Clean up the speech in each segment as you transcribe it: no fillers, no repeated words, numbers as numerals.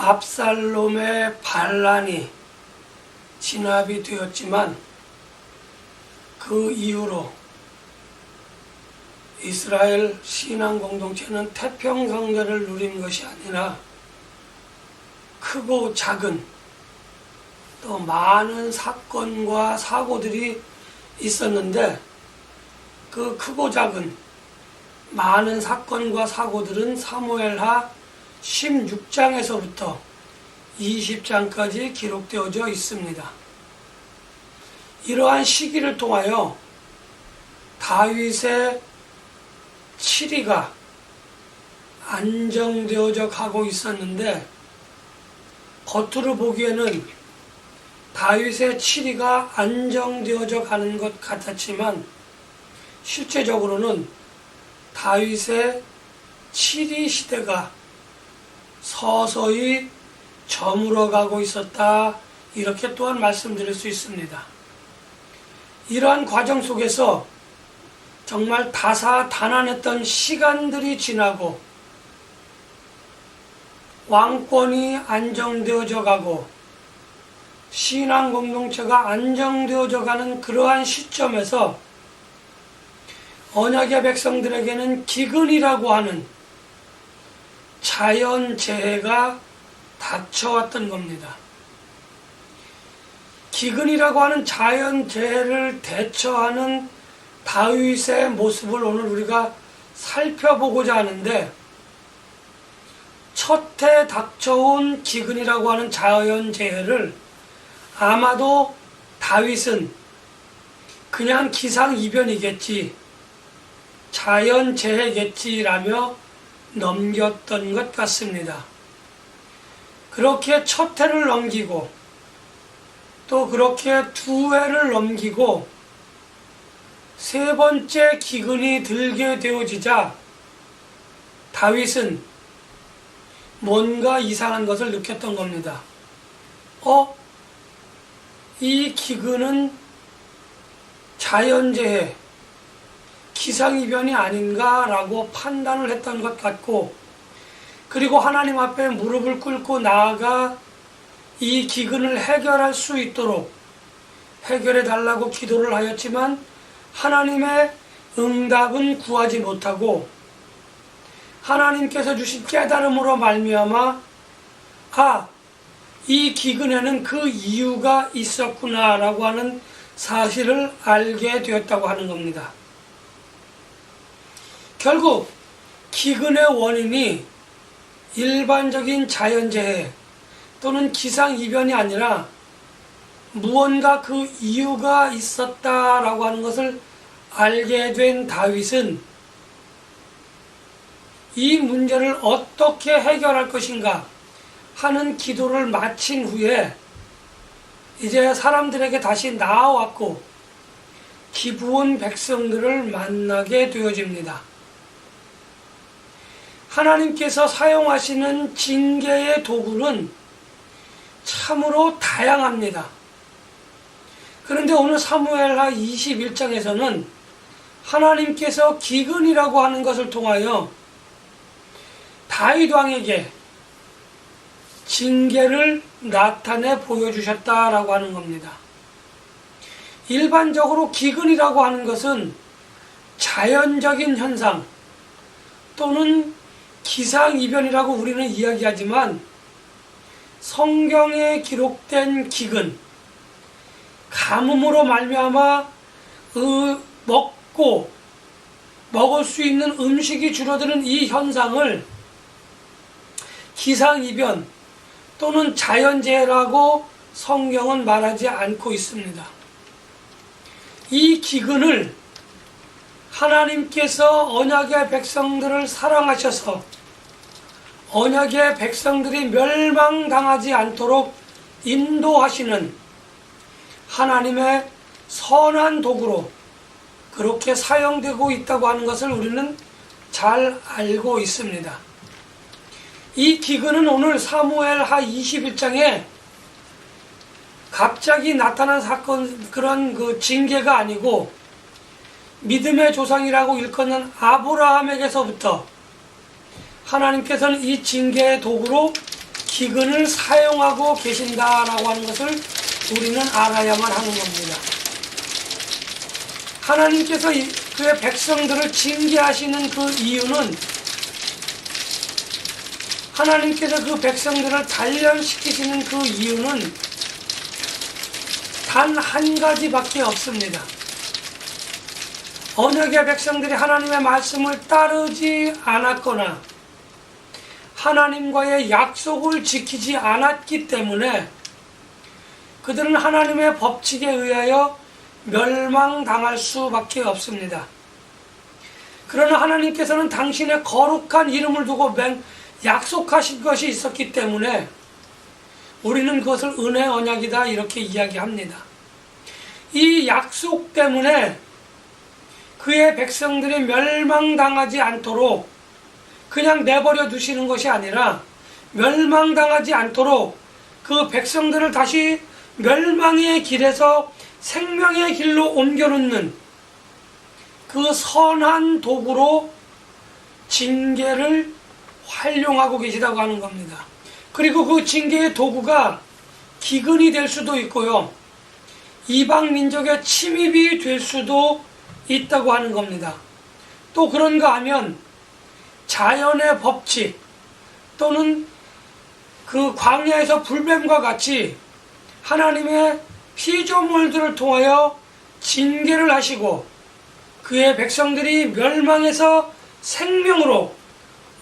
압살롬의 반란이 진압이 되었지만 그 이후로 이스라엘 신앙 공동체는 태평성대를 누린 것이 아니라 크고 작은 또 많은 사건과 사고들이 있었는데, 그 크고 작은 많은 사건과 사고들은 사무엘하 16장에서부터 20장까지 기록되어져 있습니다. 이러한 시기를 통하여 다윗의 치리가 안정되어져 가고 있었는데, 겉으로 보기에는 다윗의 치리가 안정되어져 가는 것 같았지만 실제적으로는 다윗의 치리 시대가 서서히 저물어가고 있었다, 이렇게 또한 말씀드릴 수 있습니다. 이러한 과정 속에서 정말 다사다난했던 시간들이 지나고 왕권이 안정되어져 가고 신앙 공동체가 안정되어져 가는 그러한 시점에서 언약의 백성들에게는 기근이라고 하는 자연재해가 닥쳐왔던 겁니다. 기근이라고 하는 자연재해를 대처하는 다윗의 모습을 오늘 우리가 살펴보고자 하는데, 첫 해 닥쳐온 기근이라고 하는 자연재해를 아마도 다윗은 그냥 기상이변이겠지, 자연재해겠지라며 넘겼던 것 같습니다. 그렇게 첫 해를 넘기고 또 그렇게 두 해를 넘기고 세 번째 기근이 들게 되어지자 다윗은 뭔가 이상한 것을 느꼈던 겁니다. 이 기근은 자연재해, 기상이변이 아닌가라고 판단을 했던 것 같고, 그리고 하나님 앞에 무릎을 꿇고 나아가 이 기근을 해결할 수 있도록 해결해 달라고 기도를 하였지만 하나님의 응답은 구하지 못하고, 하나님께서 주신 깨달음으로 말미암아 이 기근에는 그 이유가 있었구나라고 하는 사실을 알게 되었다고 하는 겁니다. 결국 기근의 원인이 일반적인 자연재해 또는 기상이변이 아니라 무언가 그 이유가 있었다라고 하는 것을 알게 된 다윗은 이 문제를 어떻게 해결할 것인가 하는 기도를 마친 후에 이제 사람들에게 다시 나아왔고 기브온 백성들을 만나게 되어집니다. 하나님께서 사용하시는 징계의 도구는 참으로 다양합니다. 그런데 오늘 사무엘하 21장에서는 하나님께서 기근이라고 하는 것을 통하여 다윗 왕에게 징계를 나타내 보여주셨다라고 하는 겁니다. 일반적으로 기근이라고 하는 것은 자연적인 현상 또는 기상이변이라고 우리는 이야기하지만, 성경에 기록된 기근, 가뭄으로 말미암아 먹을 수 있는 음식이 줄어드는 이 현상을 기상이변 또는 자연재해라고 성경은 말하지 않고 있습니다. 이 기근을 하나님께서 언약의 백성들을 사랑하셔서 언약의 백성들이 멸망당하지 않도록 인도하시는 하나님의 선한 도구로 그렇게 사용되고 있다고 하는 것을 우리는 잘 알고 있습니다. 이 기근은 오늘 사무엘하 21장에 갑자기 나타난 사건, 그런 그 징계가 아니고 믿음의 조상이라고 일컫는 아브라함에게서부터 하나님께서는 이 징계의 도구로 기근을 사용하고 계신다라고 하는 것을 우리는 알아야만 하는 겁니다. 하나님께서 그의 백성들을 징계하시는 그 이유는 하나님께서 그 백성들을 단련시키시는 그 이유는 단 한 가지밖에 없습니다. 언약의 백성들이 하나님의 말씀을 따르지 않았거나 하나님과의 약속을 지키지 않았기 때문에 그들은 하나님의 법칙에 의하여 멸망당할 수밖에 없습니다. 그러나 하나님께서는 당신의 거룩한 이름을 두고 약속하신 것이 있었기 때문에 우리는 그것을 은혜 언약이다 이렇게 이야기합니다. 이 약속 때문에 그의 백성들이 멸망당하지 않도록 그냥 내버려 두시는 것이 아니라 멸망당하지 않도록 그 백성들을 다시 멸망의 길에서 생명의 길로 옮겨놓는 그 선한 도구로 징계를 활용하고 계시다고 하는 겁니다. 그리고 그 징계의 도구가 기근이 될 수도 있고요. 이방 민족의 침입이 될 수도 있다고 하는 겁니다. 또 그런가 하면 자연의 법칙 또는 그 광야에서 불뱀과 같이 하나님의 피조물들을 통하여 징계를 하시고 그의 백성들이 멸망에서 생명으로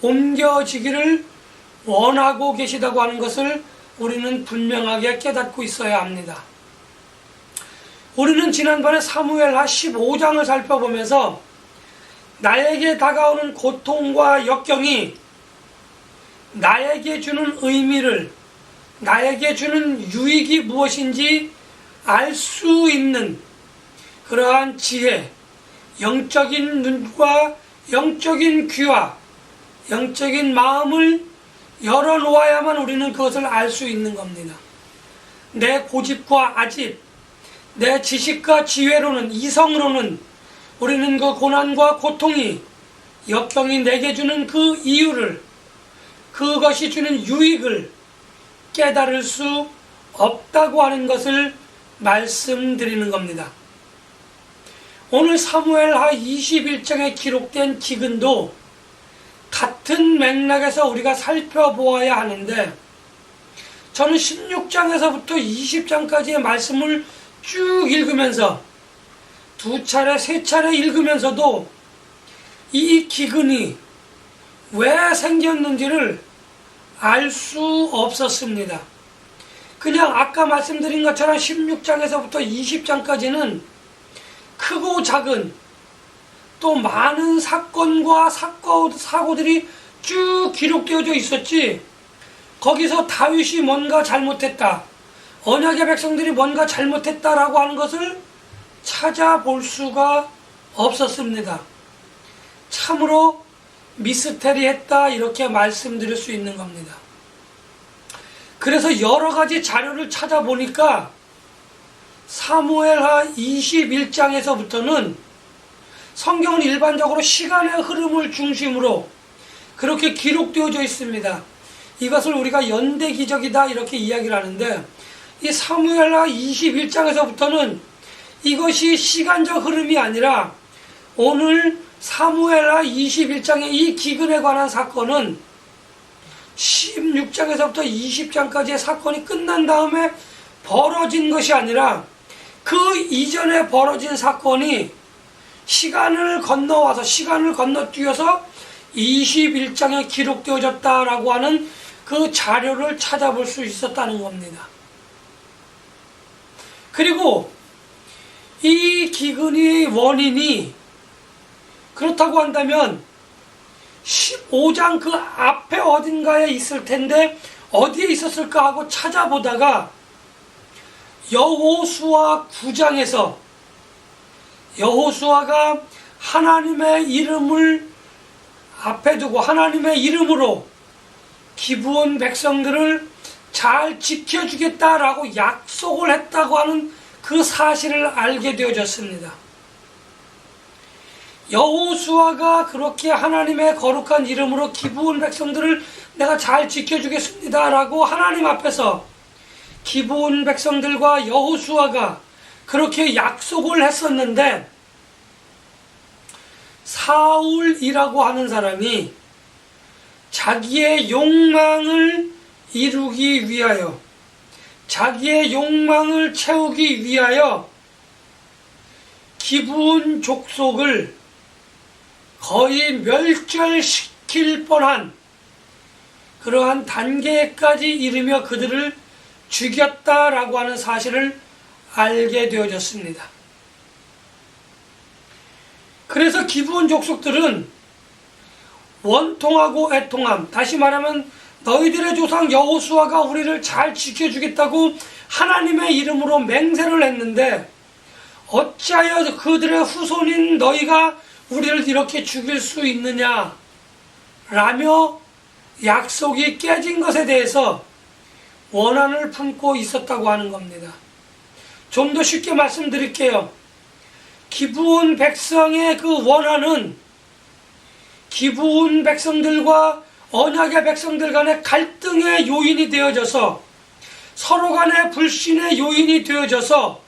옮겨지기를 원하고 계시다고 하는 것을 우리는 분명하게 깨닫고 있어야 합니다. 우리는 지난번에 사무엘하 15장을 살펴보면서 나에게 다가오는 고통과 역경이 나에게 주는 의미를, 나에게 주는 유익이 무엇인지 알 수 있는 그러한 지혜, 영적인 눈과 영적인 귀와 영적인 마음을 열어놓아야만 우리는 그것을 알 수 있는 겁니다. 내 고집과 아집, 내 지식과 지혜로는, 이성으로는 우리는 그 고난과 고통이, 역경이 내게 주는 그 이유를, 그것이 주는 유익을 깨달을 수 없다고 하는 것을 말씀드리는 겁니다. 오늘 사무엘하 21장에 기록된 기근도 같은 맥락에서 우리가 살펴보아야 하는데, 저는 16장에서부터 20장까지의 말씀을 쭉 읽으면서 두 차례, 세 차례 읽으면서도 이 기근이 왜 생겼는지를 알 수 없었습니다. 그냥 아까 말씀드린 것처럼 16장에서부터 20장까지는 크고 작은 또 많은 사건과 사고들이 쭉 기록되어져 있었지, 거기서 다윗이 뭔가 잘못했다, 언약의 백성들이 뭔가 잘못했다라고 하는 것을 찾아볼 수가 없었습니다. 참으로 미스테리했다 이렇게 말씀드릴 수 있는 겁니다. 그래서 여러 가지 자료를 찾아보니까 사무엘하 21장에서부터는 성경은 일반적으로 시간의 흐름을 중심으로 그렇게 기록되어져 있습니다. 이것을 우리가 연대기적이다 이렇게 이야기를 하는데, 이 사무엘하 21장에서부터는 이것이 시간적 흐름이 아니라 오늘 사무엘하 21장의 이 기근에 관한 사건은 16장에서부터 20장까지의 사건이 끝난 다음에 벌어진 것이 아니라 그 이전에 벌어진 사건이 시간을 건너와서, 시간을 건너뛰어서 21장에 기록되어졌다라고 하는 그 자료를 찾아볼 수 있었다는 겁니다. 그리고 이 기근의 원인이 그렇다고 한다면 15장 그 앞에 어딘가에 있을 텐데 어디에 있었을까 하고 찾아보다가 여호수아 9장에서 여호수아가 하나님의 이름을 앞에 두고 하나님의 이름으로 기브온 백성들을 잘 지켜주겠다라고 약속을 했다고 하는 그 사실을 알게 되어졌습니다. 여호수아가 그렇게 하나님의 거룩한 이름으로 기브온 백성들을 내가 잘 지켜주겠습니다 라고 하나님 앞에서 기브온 백성들과 여호수아가 그렇게 약속을 했었는데, 사울이라고 하는 사람이 자기의 욕망을 이루기 위하여, 자기의 욕망을 채우기 위하여 기브온 족속을 거의 멸절시킬 뻔한 그러한 단계까지 이르며 그들을 죽였다라고 하는 사실을 알게 되어졌습니다. 그래서 기브온 족속들은 원통하고 애통함, 다시 말하면 너희들의 조상 여호수아가 우리를 잘 지켜주겠다고 하나님의 이름으로 맹세를 했는데 어찌하여 그들의 후손인 너희가 우리를 이렇게 죽일 수 있느냐 라며 약속이 깨진 것에 대해서 원한을 품고 있었다고 하는 겁니다. 좀 더 쉽게 말씀드릴게요. 기브온 백성의 그 원한은 기브온 백성들과 언약의 백성들 간의 갈등의 요인이 되어져서, 서로 간의 불신의 요인이 되어져서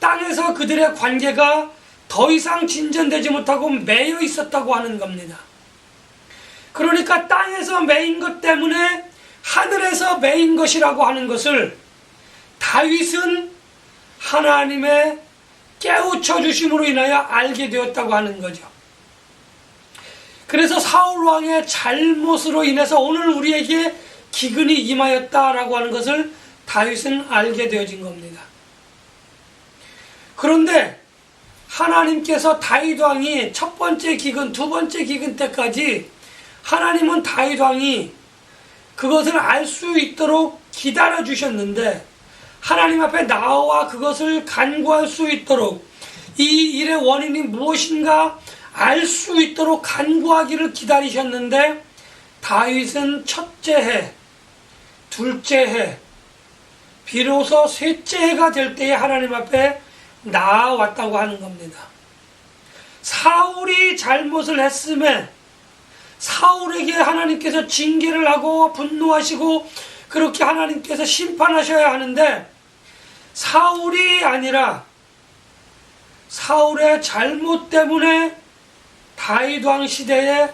땅에서 그들의 관계가 더 이상 진전되지 못하고 매여 있었다고 하는 겁니다. 그러니까 땅에서 매인 것 때문에 하늘에서 매인 것이라고 하는 것을 다윗은 하나님의 깨우쳐 주심으로 인하여 알게 되었다고 하는 거죠. 그래서 사울 왕의 잘못으로 인해서 오늘 우리에게 기근이 임하였다라고 하는 것을 다윗은 알게 되어진 겁니다. 그런데 하나님께서 다윗 왕이 첫 번째 기근, 두 번째 기근 때까지 하나님은 다윗 왕이 그것을 알 수 있도록 기다려 주셨는데, 하나님 앞에 나와 그것을 간구할 수 있도록, 이 일의 원인이 무엇인가 알 수 있도록 간구하기를 기다리셨는데, 다윗은 첫째 해, 둘째 해, 비로소 셋째 해가 될 때에 하나님 앞에 나아왔다고 하는 겁니다. 사울이 잘못을 했음에 사울에게 하나님께서 징계를 하고 분노하시고 그렇게 하나님께서 심판하셔야 하는데, 사울이 아니라 사울의 잘못 때문에 다윗 왕 시대에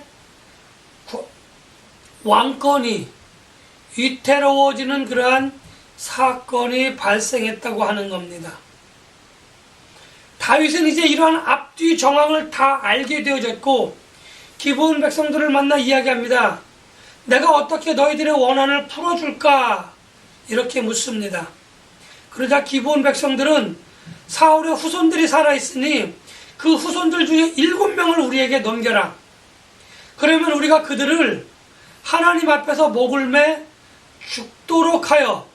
왕권이 위태로워지는 그러한 사건이 발생했다고 하는 겁니다. 다윗은 이제 이러한 앞뒤 정황을 다 알게 되어졌고 기브온 백성들을 만나 이야기합니다. 내가 어떻게 너희들의 원한을 풀어줄까? 이렇게 묻습니다. 그러자 기브온 백성들은 사울의 후손들이 살아있으니 그 후손들 중에 7명을 우리에게 넘겨라. 그러면 우리가 그들을 하나님 앞에서 목을 매 죽도록 하여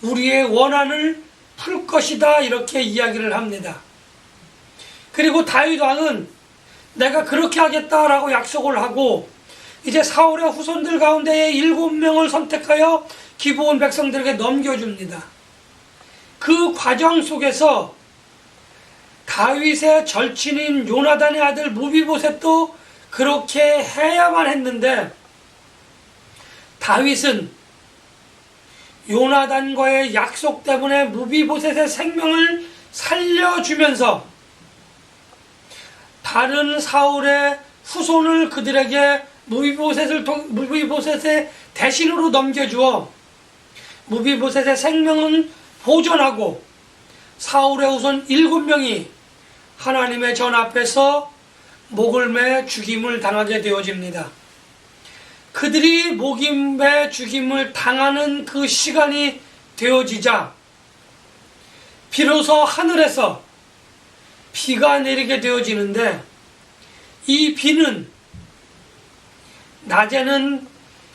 우리의 원한을 풀 것이다. 이렇게 이야기를 합니다. 그리고 다윗 왕은 내가 그렇게 하겠다라고 약속을 하고 이제 사울의 후손들 가운데에 7명을 선택하여 기브온 백성들에게 넘겨줍니다. 그 과정 속에서 다윗의 절친인 요나단의 아들 무비보셋도 그렇게 해야만 했는데, 다윗은 요나단과의 약속 때문에 무비보셋의 생명을 살려주면서 다른 사울의 후손을 그들에게 무비보셋의 대신으로 넘겨주어 무비보셋의 생명은 보존하고 사울의 후손 7명이 하나님의 전 앞에서 목을 매 죽임을 당하게 되어집니다. 그들이 목이 매 죽임을 당하는 그 시간이 되어지자 비로소 하늘에서 비가 내리게 되어지는데, 이 비는 낮에는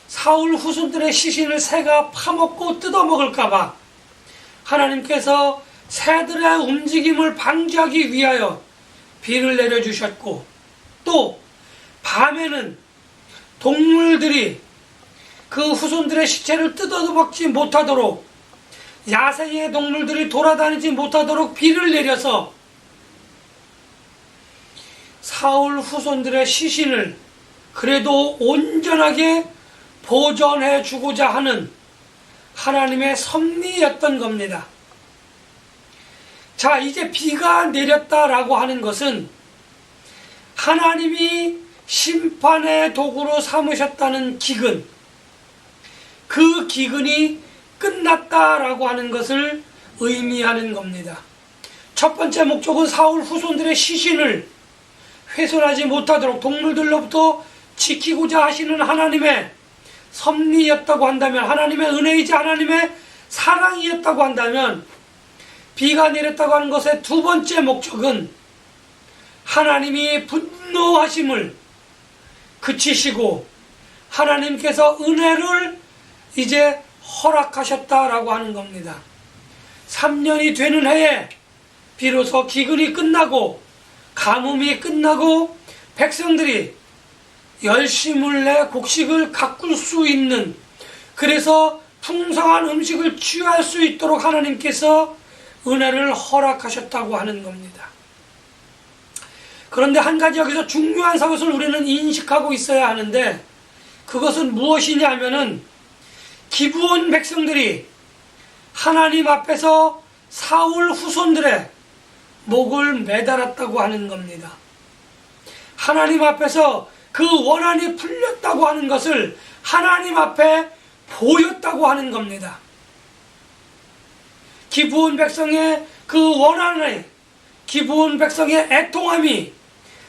사울 후손들의 시신을 새가 파먹고 뜯어먹을까봐 하나님께서 새들의 움직임을 방지하기 위하여 비를 내려주셨고, 또 밤에는 동물들이 그 후손들의 시체를 뜯어먹지 못하도록, 야생의 동물들이 돌아다니지 못하도록 비를 내려서 사울 후손들의 시신을 그래도 온전하게 보존해 주고자 하는 하나님의 섭리였던 겁니다. 자, 이제 비가 내렸다라고 하는 것은 하나님이 심판의 도구로 삼으셨다는 기근, 그 기근이 끝났다라고 하는 것을 의미하는 겁니다. 첫 번째 목적은 사울 후손들의 시신을 훼손하지 못하도록 동물들로부터 지키고자 하시는 하나님의 섭리였다고 한다면, 하나님의 은혜이자 하나님의 사랑이었다고 한다면, 비가 내렸다고 하는 것의 두 번째 목적은 하나님이 분노하심을 그치시고 하나님께서 은혜를 이제 허락하셨다라고 하는 겁니다. 3년이 되는 해에 비로소 기근이 끝나고 가뭄이 끝나고 백성들이 열심을 내 곡식을 가꿀 수 있는, 그래서 풍성한 음식을 취할 수 있도록 하나님께서 은혜를 허락하셨다고 하는 겁니다. 그런데 한 가지 여기서 중요한 것을 우리는 인식하고 있어야 하는데, 그것은 무엇이냐 하면은 기브온 백성들이 하나님 앞에서 사울 후손들의 목을 매달았다고 하는 겁니다. 하나님 앞에서 그 원한이 풀렸다고 하는 것을 하나님 앞에 보였다고 하는 겁니다. 기브온 백성의 그 원한의, 기브온 백성의 애통함이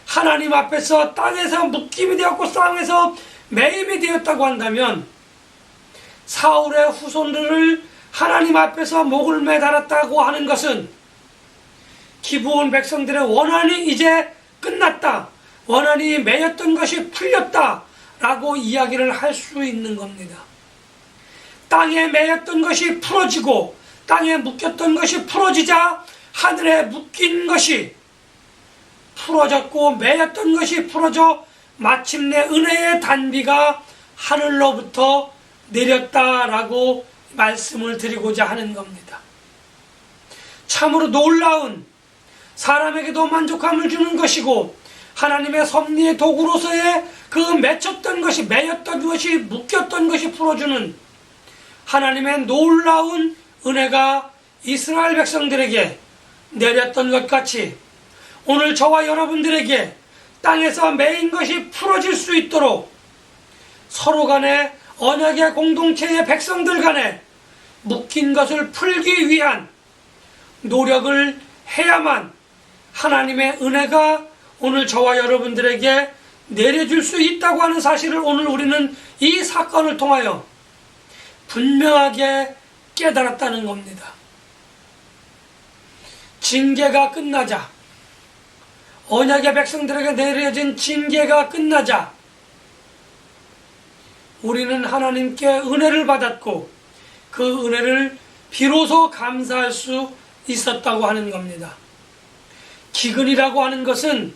하나님 앞에서 땅에서 묶임이 되었고 땅에서 매임이 되었다고 한다면, 사울의 후손들을 하나님 앞에서 목을 매달았다고 하는 것은 기브온 백성들의 원한이 이제 끝났다, 원한이 매였던 것이 풀렸다 라고 이야기를 할 수 있는 겁니다. 땅에 매였던 것이 풀어지고 땅에 묶였던 것이 풀어지자 하늘에 묶인 것이 풀어졌고 매였던 것이 풀어져 마침내 은혜의 단비가 하늘로부터 내렸다라고 말씀을 드리고자 하는 겁니다. 참으로 놀라운, 사람에게도 만족감을 주는 것이고 하나님의 섭리의 도구로서의 그 맺혔던 것이, 매였던 것이, 묶였던 것이 풀어주는 하나님의 놀라운 은혜가 이스라엘 백성들에게 내렸던 것 같이 오늘 저와 여러분들에게 땅에서 매인 것이 풀어질 수 있도록 서로 간에 언약의 공동체의 백성들 간에 묶인 것을 풀기 위한 노력을 해야만 하나님의 은혜가 오늘 저와 여러분들에게 내려줄 수 있다고 하는 사실을 오늘 우리는 이 사건을 통하여 분명하게 깨달았다는 겁니다. 징계가 끝나자, 언약의 백성들에게 내려진 징계가 끝나자 우리는 하나님께 은혜를 받았고 그 은혜를 비로소 감사할 수 있었다고 하는 겁니다. 기근이라고 하는 것은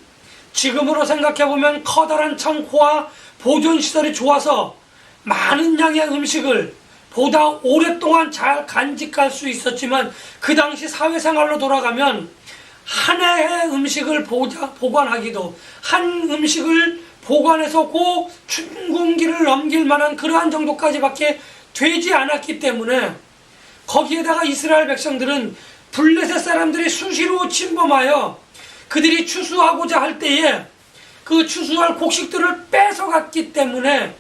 지금으로 생각해보면 커다란 창고와 보존시설이 좋아서 많은 양의 음식을 보다 오랫동안 잘 간직할 수 있었지만, 그 당시 사회생활로 돌아가면 한 해의 음식을 보관하기도, 한 음식을 보관해서 그 춘궁기를 넘길 만한 그러한 정도까지밖에 되지 않았기 때문에, 거기에다가 이스라엘 백성들은 블레셋 사람들이 수시로 침범하여 그들이 추수하고자 할 때에 그 추수할 곡식들을 뺏어갔기 때문에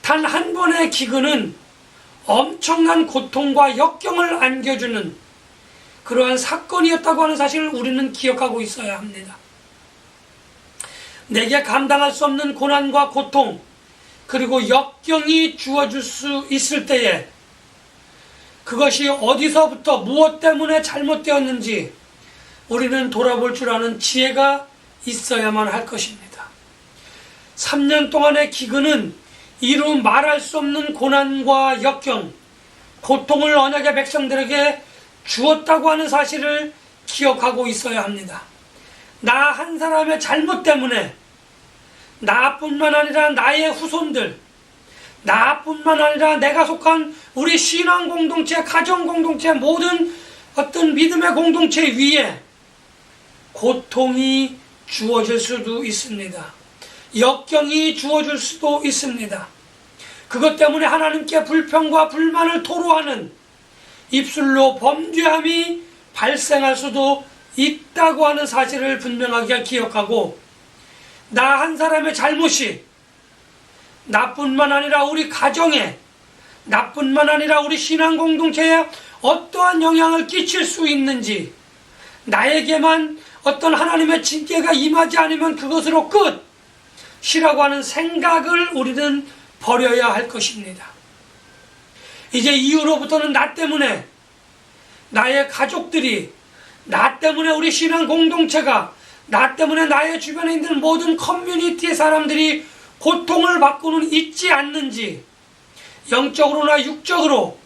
단 한 번의 기근은 엄청난 고통과 역경을 안겨주는 그러한 사건이었다고 하는 사실을 우리는 기억하고 있어야 합니다. 내게 감당할 수 없는 고난과 고통, 그리고 역경이 주어질 수 있을 때에 그것이 어디서부터 무엇 때문에 잘못되었는지 우리는 돌아볼 줄 아는 지혜가 있어야만 할 것입니다. 3년 동안의 기근은 이루 말할 수 없는 고난과 역경, 고통을 언약의 백성들에게 주었다고 하는 사실을 기억하고 있어야 합니다. 나 한 사람의 잘못 때문에 나뿐만 아니라 나의 후손들, 나뿐만 아니라 내가 속한 우리 신앙 공동체, 가정 공동체, 모든 어떤 믿음의 공동체 위에 고통이 주어질 수도 있습니다. 역경이 주어질 수도 있습니다. 그것 때문에 하나님께 불평과 불만을 토로하는 입술로 범죄함이 발생할 수도 있다고 하는 사실을 분명하게 기억하고, 나 한 사람의 잘못이 나뿐만 아니라 우리 가정에, 나뿐만 아니라 우리 신앙 공동체에 어떠한 영향을 끼칠 수 있는지, 나에게만 어떤 하나님의 징계가 임하지 않으면 그것으로 끝이라고 하는 생각을 우리는 버려야 할 것입니다. 이제 이후로부터는 나 때문에 나의 가족들이, 나 때문에 우리 신앙 공동체가, 나 때문에 나의 주변에 있는 모든 커뮤니티의 사람들이 고통을 받고는 있지 않는지, 영적으로나 육적으로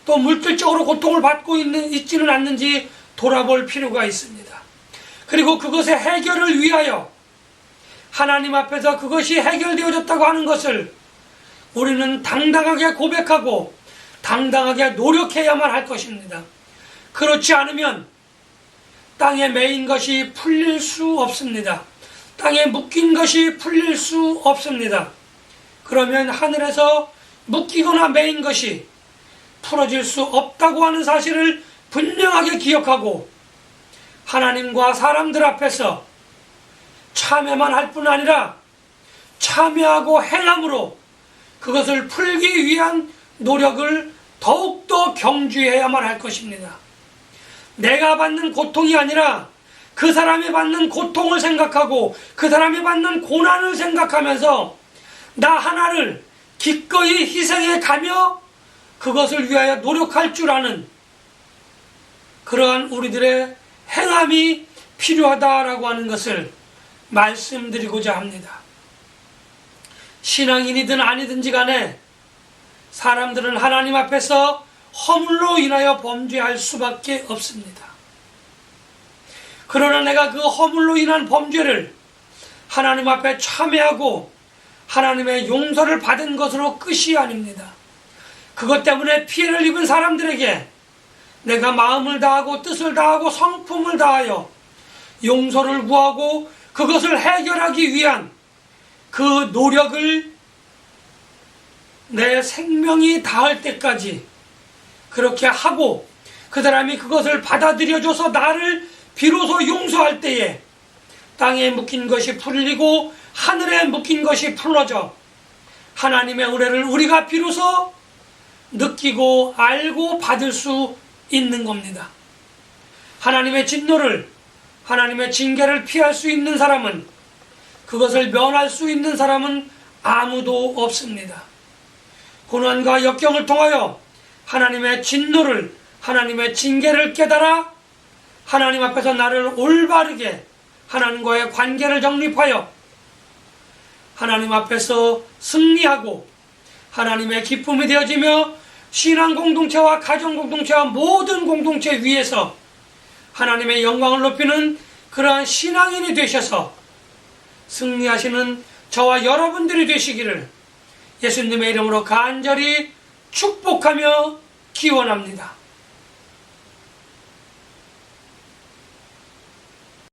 또 물질적으로 고통을 받고 있지는 않는지 돌아볼 필요가 있습니다. 그리고 그것의 해결을 위하여 하나님 앞에서 그것이 해결되어졌다고 하는 것을 우리는 당당하게 고백하고 당당하게 노력해야만 할 것입니다. 그렇지 않으면 땅에 매인 것이 풀릴 수 없습니다. 땅에 묶인 것이 풀릴 수 없습니다. 그러면 하늘에서 묶이거나 매인 것이 풀어질 수 없다고 하는 사실을 분명하게 기억하고, 하나님과 사람들 앞에서 참여만 할 뿐 아니라 참여하고 행함으로 그것을 풀기 위한 노력을 더욱더 경주해야만 할 것입니다. 내가 받는 고통이 아니라 그 사람이 받는 고통을 생각하고 그 사람이 받는 고난을 생각하면서 나 하나를 기꺼이 희생해 가며 그것을 위하여 노력할 줄 아는 그러한 우리들의 행함이 필요하다라고 하는 것을 말씀드리고자 합니다. 신앙인이든 아니든지 간에 사람들은 하나님 앞에서 허물로 인하여 범죄할 수밖에 없습니다. 그러나 내가 그 허물로 인한 범죄를 하나님 앞에 참회하고 하나님의 용서를 받은 것으로 끝이 아닙니다. 그것 때문에 피해를 입은 사람들에게 내가 마음을 다하고 뜻을 다하고 성품을 다하여 용서를 구하고 그것을 해결하기 위한 그 노력을 내 생명이 닿을 때까지 그렇게 하고, 그 사람이 그것을 받아들여줘서 나를 비로소 용서할 때에 땅에 묶인 것이 풀리고 하늘에 묶인 것이 풀어져 하나님의 은혜를 우리가 비로소 느끼고 알고 받을 수 있는 겁니다. 하나님의 진노를, 하나님의 징계를 피할 수 있는 사람은, 그것을 면할 수 있는 사람은 아무도 없습니다. 고난과 역경을 통하여 하나님의 진노를, 하나님의 징계를 깨달아 하나님 앞에서 나를 올바르게 하나님과의 관계를 정립하여 하나님 앞에서 승리하고 하나님의 기쁨이 되어지며 신앙 공동체와 가정 공동체와 모든 공동체 위에서 하나님의 영광을 높이는 그러한 신앙인이 되셔서 승리하시는 저와 여러분들이 되시기를 예수님의 이름으로 간절히 축복하며 기원합니다.